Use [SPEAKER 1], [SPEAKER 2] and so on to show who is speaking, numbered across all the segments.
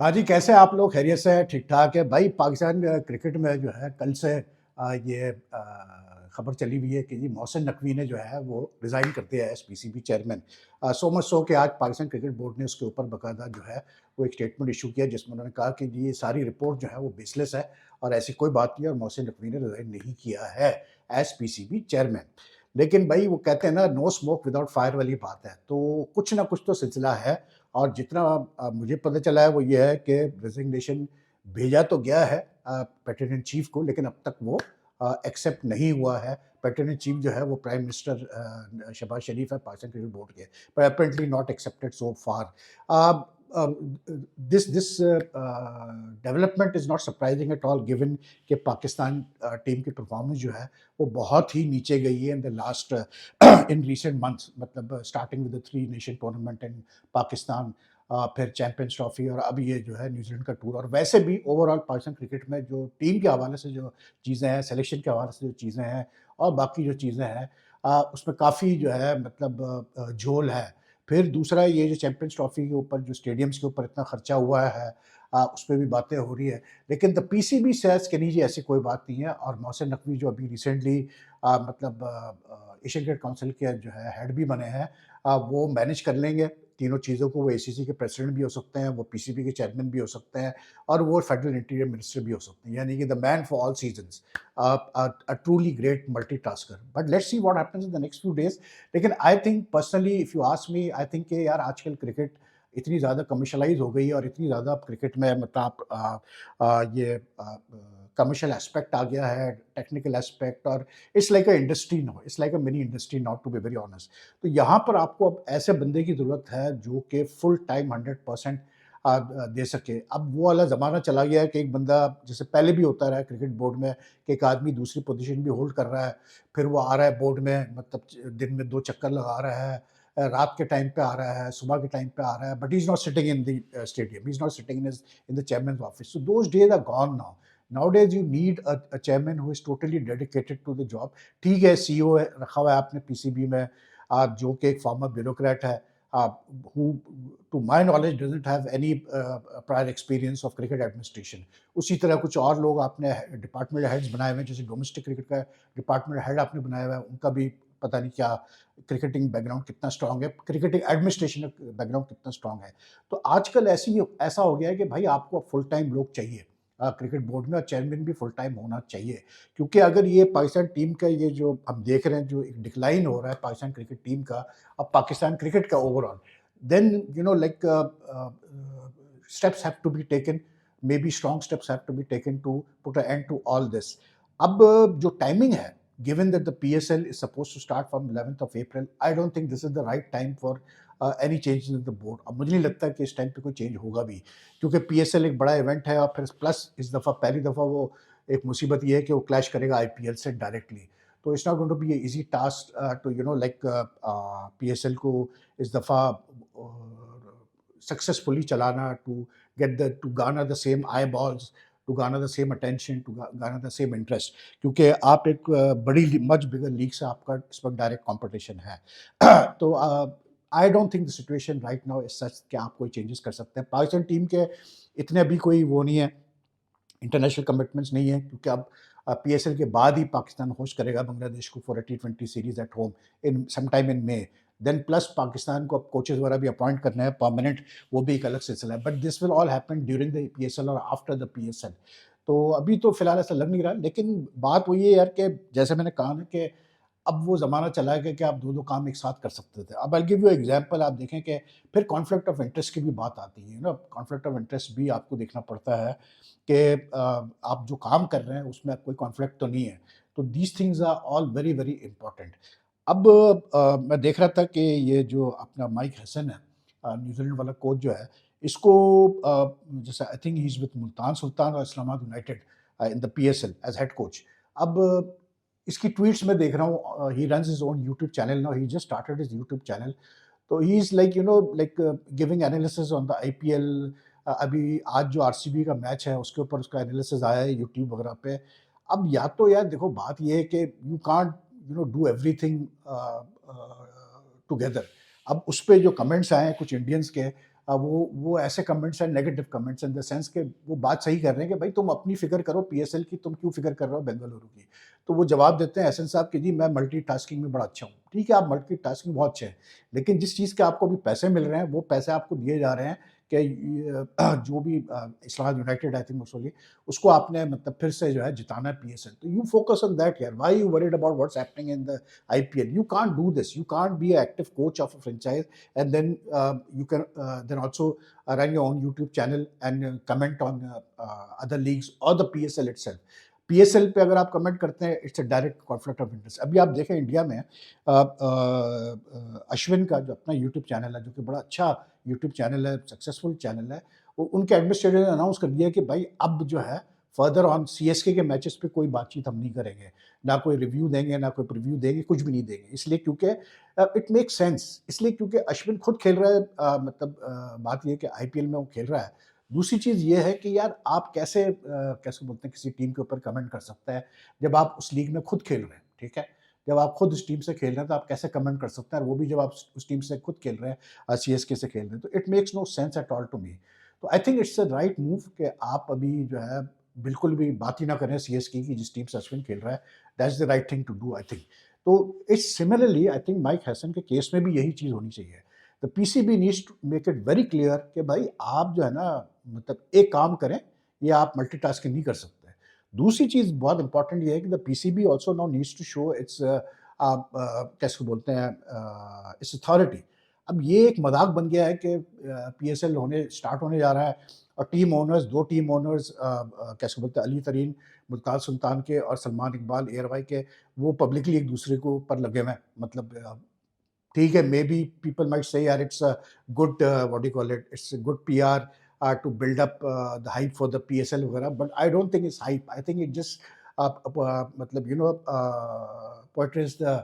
[SPEAKER 1] हाँ जी, कैसे हैं आप लोग? खैरियत से हैं? ठीक-ठाक है? भाई पाकिस्तान क्रिकेट में जो है कल से ये खबर चली हुई है कि जी मोहसिन नकवी ने जो है वो रिज़ाइन कर दिया है as PCB chairman. So much so कि आज पाकिस्तान क्रिकेट बोर्ड ने उसके ऊपर बाकायदा जो है वो एक स्टेटमेंट इश्यू किया जिसमें उन्होंने कहा कि जी ये सारी रिपोर्ट जो है वो बेसलेस है और ऐसी कोई बात नहीं है और मोहसिन नकवी ने रिज़ाइन नहीं किया है एज़ पीसीबी चेयरमैन। लेकिन भई वो कहते हैं ना नो स्मोक विदाउट फायर वाली बात है, तो कुछ ना कुछ तो सिलसिला है और जितना मुझे पता चला है वो ये है कि रेज़िग्नेशन भेजा तो गया है पैट्रन इन चीफ को लेकिन अब तक वो एक्सेप्ट नहीं हुआ है। पैट्रन इन चीफ जो है वो प्राइम मिनिस्टर शहबाज शरीफ है पाकिस्तान क्रिकेट बोर्ड के, but apparently not accepted so far. Uh, uh, this development is not surprising at all given कि पाकिस्तान टीम की परफॉर्मेंस जो है वो बहुत ही नीचे गई है in the last in recent months मतलब starting with the three nation tournament in Pakistan फिर चैंपियंस ट्रॉफी और अब ये जो है न्यूजीलैंड का टूर और वैसे भी ओवरऑल पाकिस्तान क्रिकेट में जो टीम के हवाले से जो चीज़ें हैं सिलेक्शन के हवाले से जो चीज़ें हैं और बाकी जो चीज़ें हैं उसमें काफ़ी जो है मतलब झोल है। फिर दूसरा ये जो चैंपियंस ट्रॉफी के ऊपर जो स्टेडियम्स के ऊपर इतना खर्चा हुआ है उस पे भी बातें हो रही है। लेकिन द पीसीबी सेज़ कि नहीं जी ऐसी कोई बात नहीं है और मोहसिन नकवी जो अभी रिसेंटली मतलब एशियन क्रिकेट काउंसिल के जो है हेड भी बने हैं वो मैनेज कर लेंगे तीनों चीज़ों को। वो एसीसी के प्रेसिडेंट भी हो सकते हैं, वो पीसीबी के चेयरमैन भी हो सकते हैं और वो फेडरल इंटीरियर मिनिस्टर भी हो सकते हैं। यानी कि the man for all seasons a truly great multitasker. But let's see what happens in the next few days. लेकिन I think personally if you ask me I think कि यार आजकल क्रिकेट इतनी ज़्यादा कमर्शियलाइज़ हो गई है और इतनी ज़्यादा अब क्रिकेट में मतलब ये कमर्शियल एस्पेक्ट आ गया है, टेक्निकल एस्पेक्ट और it's like a industry now, it's like a mini industry now to be very honest. तो यहाँ पर आपको अब ऐसे बंदे की ज़रूरत है जो कि फुल टाइम 100% दे सके। अब वो वाला ज़माना चला गया है कि एक बंदा जैसे पहले भी होता रहा है क्रिकेट बोर्ड में कि एक आदमी दूसरी पोज़ीशन भी होल्ड कर रहा है, फिर वो आ रहा है बोर्ड में मतलब दिन में 2 चक्कर लगा रहा है, रात के टाइम पे आ रहा है, सुबह के टाइम पे आ रहा है, but he is not sitting in the stadium, he is not sitting in the chairman's office. So those days are gone now. Nowadays you need a chairman who is totally dedicated to the job. ठीक है CEO रखा हुआ है आपने PCB में जो कि एक फॉर्मर ब्यूरोक्रेट है who to my knowledge doesn't have any prior experience of cricket administration. उसी तरह कुछ और लोग आपने डिपार्टमेंट हेड्स बनाए हुए हैं जैसे डोमेस्टिक क्रिकेट का डिपार्टमेंट हेड आपने बनाया हुआ है उनका भी पता नहीं क्या क्रिकेटिंग बैकग्राउंड कितना स्ट्रांग है, क्रिकेटिंग एडमिनिस्ट्रेशन बैकग्राउंड कितना स्ट्रांग है। तो आजकल ऐसा हो गया है कि भाई आपको फुल टाइम लोग चाहिए क्रिकेट बोर्ड में और चेयरमैन भी फुल टाइम होना चाहिए। क्योंकि अगर ये पाकिस्तान टीम का ये जो हम देख रहे हैं जो एक डिक्लाइन हो रहा है पाकिस्तान क्रिकेट टीम का, अब पाकिस्तान क्रिकेट का overall, then you know like steps have to be taken, maybe strong steps have to be taken to put an end to all this. अब जो टाइमिंग है, given that the PSL is supposed to start from 11th of April, I don't think this is the right time for any changes in the board. अब मुझे नहीं लगता कि इस time पे कोई चेंज होगा भी, क्योंकि PSL एक बड़ा इवेंट है और फिर प्लस इस दफ़ा पहली दफ़ा वो एक मुसीबत ये है कि वो क्लैश करेगा आईपीएल से डायरेक्टली। तो it's not going to be a easy task to you know like PSL को इस दफ़ा सक्सेसफुली चलाना to garner the same eyeballs to garner the same attention to garner the same interest क्योंकि आप एक बड़ी much bigger league से आपका इस वक्त डायरेक्ट कंपटीशन है तो आई don't think the situation right now is such कि आप कोई चेंजेस कर सकते हैं पाकिस्तान टीम के इतने अभी कोई वो नहीं है इंटरनेशनल कमिटमेंट्स नहीं है क्योंकि अब पीएसएल के बाद ही पाकिस्तान होस्ट करेगा बांग्लादेश को फॉर अ टी20 series at home in some time in May then plus Pakistan को अब कोचेज वगैरह भी अपॉइंट करना है परमानेंट वो भी एक अलग सिलसिला है but this will all happen during the PSL और आफ्टर द पीएसएल तो अभी तो फिलहाल ऐसा लग नहीं रहा लेकिन बात वही है यार कि जैसे मैंने कहा ना कि अब वो ज़माना चला गया कि आप दो काम एक साथ कर सकते थे अब आई गिव यू एग्जांपल आप देखें कि फिर कॉन्फ्लिक्ट ऑफ इंटरेस्ट की भी बात आती है ना कॉन्फ्लिक्ट ऑफ इंटरेस्ट भी आपको देखना पड़ता है कि आप जो काम कर रहे हैं उसमें कोई कॉन्फ्लिक्ट तो नहीं है। तो these things are all very, very important. अब मैं देख रहा था कि ये जो अपना माइक हसन है न्यूज़ीलैंड वाला कोच जो है, इसको जैसे I think he is with Multan Sultan और Islamabad United in the PSL as head coach. अब इसकी ट्वीट्स मैं देख रहा हूँ he runs his own YouTube channel now he just started his YouTube channel तो he is like you know like giving analysis on the IPL अभी आज जो आरसीबी का मैच है उसके ऊपर उसका एनालिसिस आया है यूट्यूब वगैरह पे। अब या तो यार देखो बात ये है कि you can't you know do everything together. अब उस पे जो कमेंट्स आए हैं कुछ इंडियंस के वो ऐसे कमेंट्स हैं, negative comments in the sense कि वो बात सही कर रहे हैं कि भाई तुम अपनी फ़िक्र करो पीएसएल की, तुम क्यों फ़िक्र कर रहे हो बेंगलुरु की? तो वो जवाब देते हैं एहसन साहब कि जी मैं मल्टीटास्किंग में बड़ा अच्छा हूँ। ठीक है, आप मल्टीटास्किंग बहुत अच्छे हैं, लेकिन जिस चीज़ के आपको अभी पैसे मिल रहे हैं, वो पैसे आपको दिए जा रहे हैं कि जो भी Islamabad United I think mostly उसको आपने मतलब फिर से जो है जिताना है पीएसएल। तो यू फोकस ऑन दैट यार, why you worried about what's happening in the IPL? You can't do this. You can't be an active coach of a franchise and then you can then also run your own YouTube channel and comment on other leagues or the PSL itself. PSL पे अगर आप comment करते हैं it's a direct conflict of interest. अभी आप देखें India में अश्विन का जो अपना यूट्यूब चैनल है, जो कि बड़ा अच्छा यूट्यूब चैनल है, सक्सेसफुल चैनल है, उनके एडमिनिस्ट्रेटर ने अनाउंस कर दिया कि भाई अब जो है फर्दर ऑन सीएसके के मैचेस पे कोई बातचीत हम नहीं करेंगे, ना कोई रिव्यू देंगे, ना कोई प्रीव्यू देंगे, कुछ भी नहीं देंगे। इसलिए क्योंकि इट मेक सेंस, इसलिए क्योंकि अश्विन खुद खेल रहा है, मतलब बात ये है कि आईपीएल में वो खेल रहा है। दूसरी चीज़ ये है कि यार आप कैसे बोलते हैं किसी टीम के ऊपर कमेंट कर सकते हैं, जब आप उस लीग में खुद खेल रहे हैं, ठीक है? जब आप खुद उस टीम से खेल रहे हैं तो आप कैसे कमेंट कर सकते हैं, और वो भी जब आप उस टीम से खुद खेल रहे हैं, सीएसके से खेल रहे हैं, तो it makes no sense at all to me. तो I think it's a right move कि आप अभी जो है बिल्कुल भी बात ही ना करें सीएसके की, जिस टीम से अश्विन खेल रहा है। That's the right thing to do I think. तो it's similarly I think Mike Hesson के केस में भी यही चीज़ होनी चाहिए। The PCB needs to make it very clear कि भाई आप जो है ना मतलब एक काम करें, ये आप मल्टीटास्किंग नहीं कर सकते। दूसरी चीज़ बहुत इंपॉर्टेंट ये है कि the PCB also now needs to show its कैसे बोलते हैं इट्स अथॉरिटी। अब ये एक मज़ाक बन गया है कि पीएसएल होने स्टार्ट होने जा रहा है और टीम ओनर्स, 2 टीम ओनर्स कैसे बोलते हैं अली तरीन, मुल्ताज़ सुल्तान के और सलमान इकबाल एयरवाई के, वो पब्लिकली एक दूसरे को ऊपर लगे हुए हैं। मतलब ठीक है, may be people might say यार it's a good what do you call it, it's a good PR to build up the hype for the PSL वगैरह, but I don't think it's hype. I think it just मतलब you know portrays the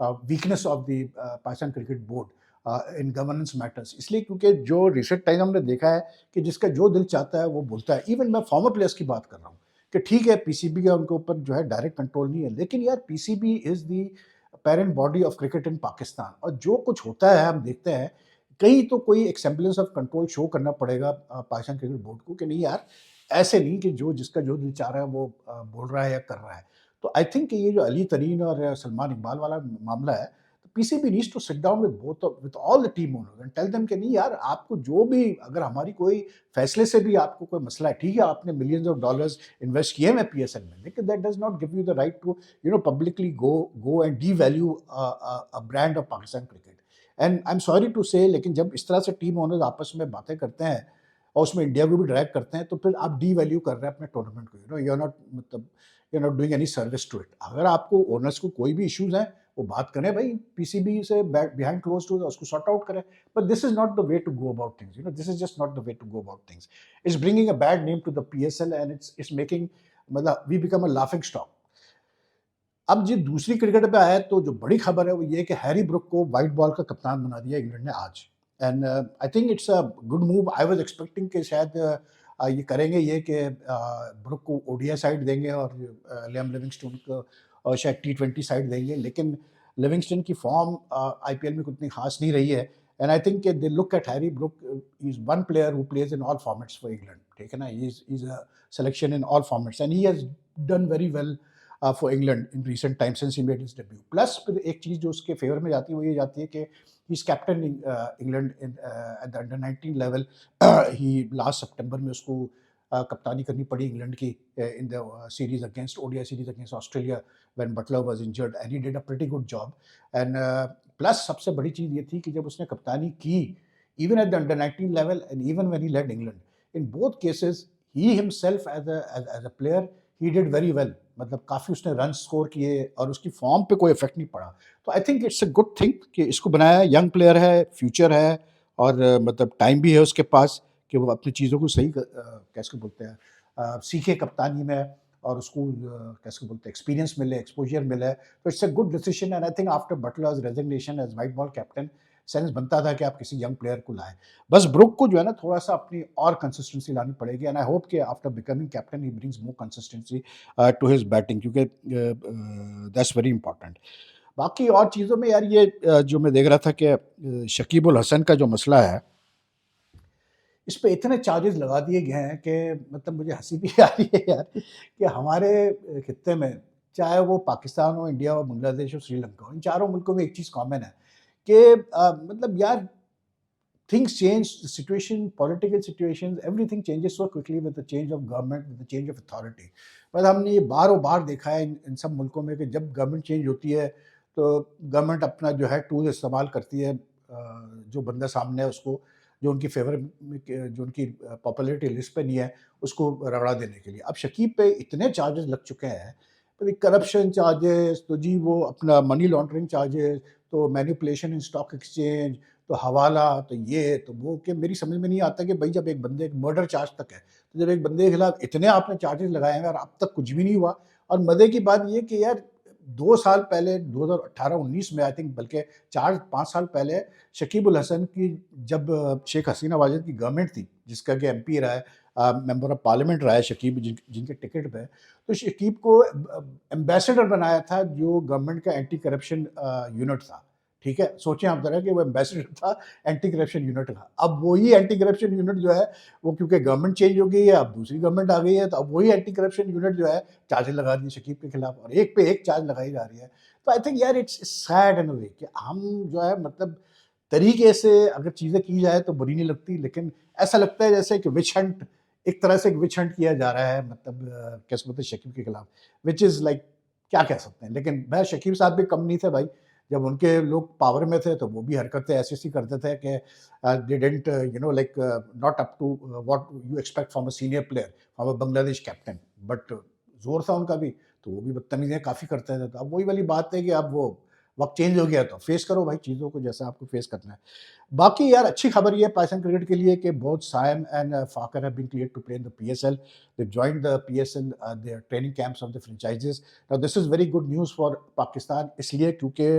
[SPEAKER 1] weakness of the Pakistan cricket board in governance matters. इसलिए क्योंकि जो recent time हमने देखा है कि जिसका जो दिल चाहता है वो बोलता है। इवन मैं फॉर्मर प्लेयर्स की बात कर रहा हूँ कि ठीक है पीसीबी का उनके ऊपर जो है डायरेक्ट कंट्रोल नहीं है, लेकिन यार PCB is the parent body of cricket in Pakistan, और जो कुछ होता है हम देखते हैं, कहीं तो कोई एक सेम्बलेंस ऑफ कंट्रोल शो करना पड़ेगा पाकिस्तान क्रिकेट बोर्ड को कि नहीं यार, ऐसे नहीं कि जो जिसका जो दिल चाह रहा है वो बोल रहा है या कर रहा है। तो आई थिंक ये जो अली तरीन और सलमान इकबाल वाला मामला है, PCB needs to sit down with all the team owners and tell them कि नहीं यार, आपको जो भी अगर हमारी कोई फैसले से भी आपको कोई मसला है, ठीक है आपने मिलियंस ऑफ डॉलर्स इन्वेस्ट किए हैं पीएसएल में, लेकिन that does not give you the right to publicly go and devalue a brand of Pakistan cricket. And I am sorry to say, लेकिन जब इस तरह से टीम ओनर्स आपस में बातें करते हैं और उसमें इंडिया को भी ड्रैग करते हैं, तो फिर आप डीवैल्यू कर रहे हैं अपने टूर्नामेंट को। यू आर नॉट मतलब you are not doing any service to it. अगर आपको ओनर्स को कोई भी इश्यूज हैं, वो बात करें भाई पीसीबी से बिहाइंड क्लोज डोर्स, उसको सॉर्ट आउट करें। But this is not the way to go about things, this is just not the way to go about things. It's bringing a bad name to the PSL and it's making मतलब we become a laughing stock. अब जी दूसरी cricket पे आया तो जो बड़ी खबर है वो ये है कि हैरी ब्रुक को व्हाइट बॉल का कप्तान बना दिया इंग्लैंड ने आज। And I think it's a good move. I was expecting कि शायद ये करेंगे ये कि ब्रुक को ओडीआई साइड देंगे और लियाम लिविंगस्टोन को शायद टी20 साइड देंगे, लेकिन लिविंगस्टन की फॉर्म आईपीएल में उतनी खास नहीं रही है। And I think they look at Harry Brook, he is one player who plays in all formats for England, ठीक है ना, he is a selection in all formats and he has done very well for England in recent time since he made his debut. Plus फिर एक चीज़ जो उसके favour में जाती है वो ये जाती है कि he is captain England at the under 19 level. He last सितंबर में उसको कप्तानी करनी पड़ी इंग्लैंड की in the series against ODI series against Australia when Buttler was injured and he did a pretty good job. And plus सबसे बड़ी चीज़ ये थी कि जब उसने कप्तानी की even at the under 19 level and even when he led England, in both cases he himself as a player he did very well. मतलब काफ़ी उसने रन स्कोर किए और उसकी फॉर्म पे कोई इफेक्ट नहीं पड़ा। तो I think it's a good thing कि इसको बनाया है। यंग प्लेयर है, फ्यूचर है और मतलब टाइम भी है उसके पास कि वो अपनी चीज़ों को सही कैसे बोलते हैं सीखे कप्तानी में, और उसको कैसे बोलते हैं एक्सपीरियंस मिले, एक्सपोजर मिले। तो it's a good decision and I think after Buttler's resignation as white ball captain sense बनता था कि आप किसी यंग प्लेयर को लाएं। बस ब्रुक को जो है ना थोड़ा-सा अपनी और कंसिस्टेंसी लानी पड़ेगी एंड आई होप कि after becoming captain he brings more consistency to his batting, क्योंकि दैट्स वेरी इंपॉर्टेंट। बाकी और चीज़ों में यार ये जो मैं देख रहा था कि शकीब उल हसन का जो मसला है, इस पे इतने चार्जेस लगा दिए गए हैं कि मतलब मुझे हँसी भी आ रही है यार कि हमारे खित्ते में, चाहे वो पाकिस्तान हो, इंडिया हो, बांग्लादेश हो, श्रीलंका हो, इन चारों मुल्कों में एक चीज़ कॉमन है कि मतलब यार things change, the situation, political situations, everything changes so quickly with the change of government, with the change of authority. पर हमने ये बारों बार देखा है इन सब मुल्कों में कि जब गवर्नमेंट चेंज होती है तो गवर्नमेंट अपना जो है टूल इस्तेमाल करती है जो बंदा सामने है उसको, जो उनकी फेवर में जो उनकी पॉपुलैरिटी लिस्ट पे नहीं है उसको रगड़ा देने के लिए। अब शकीब पे इतने चार्जेस लग चुके हैं, करप्शन चार्जेस, तो जी वो अपना मनी लॉन्ड्रिंग चार्जेस, तो मैनिपुलेशन इन स्टॉक एक्सचेंज, तो हवाला, तो ये, तो वो, कि मेरी समझ में नहीं आता कि भई जब एक बंदे मर्डर चार्ज तक है, तो जब एक बंदे के खिलाफ इतने आपने चार्जेस लगाए हैं और अब तक कुछ भी नहीं हुआ। और मज़े की बात ये कि यार 2 साल पहले 2018-19 में आई थिंक, बल्कि 4-5 साल पहले शकीब उल हसन की जब शेख हसीना वाजद की गवर्नमेंट थी, जिसका कि एमपी रहा है, मेंबर ऑफ पार्लियामेंट रहा है शकीब, जिनके टिकट पे, तो शकीब को एम्बेसडर बनाया था जो गवर्नमेंट का एंटी करप्शन यूनिट था। ठीक है? सोचें आप ज़रा कि वो एम्बेसडर था एंटी करप्शन यूनिट का। अब वही एंटी करप्शन यूनिट जो है, वो क्योंकि गवर्नमेंट चेंज हो गई है, अब दूसरी गवर्नमेंट आ गई है, तो अब वही एंटी करप्शन यूनिट जो है, चार्जेज़ लगा दिए शकीब के खिलाफ और एक पे एक चार्ज लगाई जा रही है। तो आई थिंक यार इट्स सैड इन अ वे कि हम जो है मतलब तरीके से अगर चीज़ें की जाए तो बुरी नहीं लगती, लेकिन ऐसा लगता है जैसे कि विच हंट, एक तरह से एक विच हंट किया जा रहा है, मतलब कैसे बोलते हैं शकीब के खिलाफ, व्हिच इज़ लाइक क्या कह सकते हैं। लेकिन भाई शकीब साहब भी कम नहीं थे भाई, जब उनके लोग पावर में थे तो वो भी हरकतें ऐसी-ऐसी करते थे कि they didn't you know like not up to what you expect from a senior player, from a Bangladesh captain, but ज़ोर था उनका भी, तो वो भी बदतमीज़ियाँ काफ़ी करते थे। तो अब वही वाली बात है कि अब वो वक़्त चेंज हो गया तो फेस करो भाई चीज़ों को जैसा आपको फेस करना है। बाकी यार अच्छी खबर ये है पाकिस्तान क्रिकेट के लिए कि both Saim and Fakhar have been cleared to play in the PSL. They've joined the PSL, their training camps of the franchises. Now this is very good news for Pakistan इसलिए क्योंकि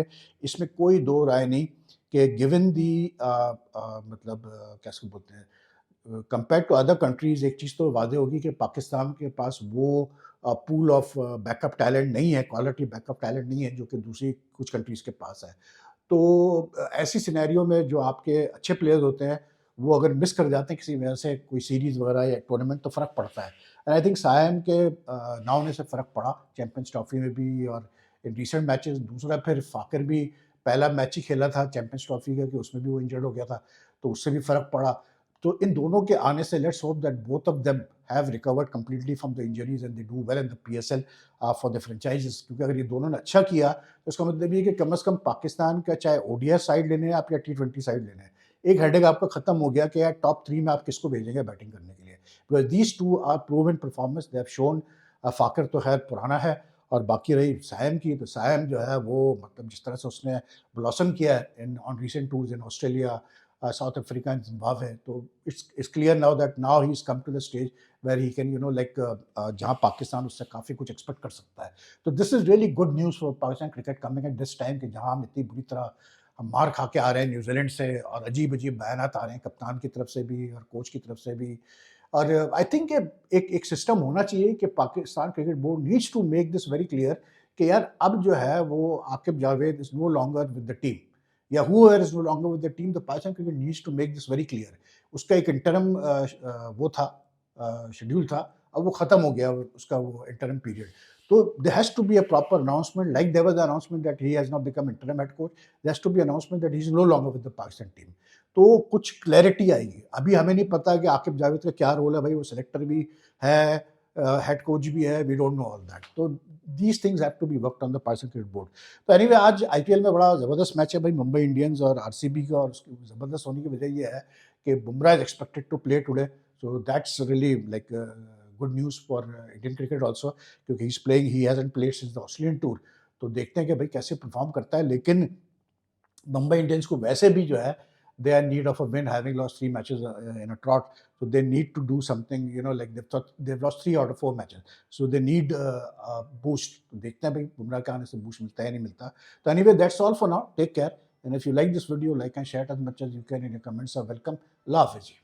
[SPEAKER 1] इसमें कोई दो राय नहीं कि गिवन दी मतलब कैसे बोलते हैं, कंपेयर टू अदर कंट्रीज़ एक चीज़ तो वाज़ेह होगी कि पाकिस्तान के पास वो पूल ऑफ बैकअप टैलेंट नहीं है, क्वालिटी बैकअप टैलेंट नहीं है जो कि दूसरी कुछ कंट्रीज़ के पास है। तो ऐसी सिनेरियो में जो आपके अच्छे प्लेयर्स होते हैं, वो अगर मिस कर जाते हैं किसी वजह से कोई सीरीज़ वगैरह या टूर्नामेंट, तो फ़र्क पड़ता है। एंड आई थिंक सायम के ना होने से फ़र्क पड़ा चैंपियंस ट्रॉफ़ी में भी और इन रीसेंट मैचेज़। दूसरा फिर फ़ाकिर भी पहला मैच ही खेला था चैंपियंस ट्रॉफ़ी का कि उसमें भी वो इंजर्ड हो गया था, तो उससे भी फ़र्क पड़ा। तो इन दोनों के आने से let's hope that both of them have recovered completely from the injuries and they do well in the PSL for the franchises, क्योंकि अगर ये दोनों ने अच्छा किया तो इसका मतलब ये है कि कम से कम पाकिस्तान का चाहे ओडीआई साइड लेने हैं आप या टी20 साइड लेने हैं, एक हेडेक आपका खत्म हो गया कि यार टॉप 3 में आप किसको भेजेंगे बैटिंग करने के लिए। Because these two are proven performance, they have shown. Fakhar तो खैर पुराना है और बाकी रही सायम की, तो सायम जो है वो मतलब जिस तरह से उसने ब्लॉसम किया है in on recent tours in Australia, South Africa and Zimbabwe, तो it's clear now that now he is come to the stage where he can like जहाँ पाकिस्तान उससे काफ़ी कुछ एक्सपेक्ट कर सकता है। तो this is really good news for Pakistan cricket coming at this time कि जहाँ हम इतनी बुरी तरह हम मार खा के आ रहे हैं न्यूज़ीलैंड से और अजीब-अजीब बयानात आ रहे हैं कप्तान की तरफ से भी और कोच की तरफ से भी। और आई थिंक एक एक सिस्टम होना चाहिए कि Pakistan cricket board needs to make this very clear कि यार अब जो है वो Aaqib Javed is no longer with the team या whoever is no longer with the team, the Pakistan cricket needs to make this very clear. उसका एक इंटरम वो था शेड्यूल था, अब वो खत्म हो गया उसका वो इंटरम पीरियड। तो there has to be a proper announcement like there was the announcement that he has not become interim head coach, there has to be announcement that he is no longer with the Pakistan team. तो कुछ clarity आएगी। अभी हमें नहीं पता कि आकिब जावेद का क्या रोल है, भाई वो सेलेक्टर भी है, हेड कोच भी है, we don't know all that. तो these things have to be worked on the Pakistan cricket board. तो एनीवे आज आईपीएल में बड़ा ज़बरदस्त मैच है भाई मुंबई इंडियंस और आरसीबी का, और उसकी ज़बरदस्त होने की वजह ये है कि Bumrah is expected to play today, so that's really like good news for Indian cricket also, क्योंकि he is playing, he hasn't played since the Australian tour. तो देखते हैं कि भाई कैसे परफॉर्म करता है, लेकिन मुंबई इंडियंस को वैसे भी जो है they are in need of a win, having lost 3 matches in a trot. So they need to do something, like they've lost 3 out of 4 matches. So they need a boost. तो देखते हैं भाई बुमराह के आने से boost मिलता है या नहीं मिलता। तो anyway, that's all for now. Take care. And if you like this video, like and share it as much as you can in your comments are welcome. Allah Hafiz.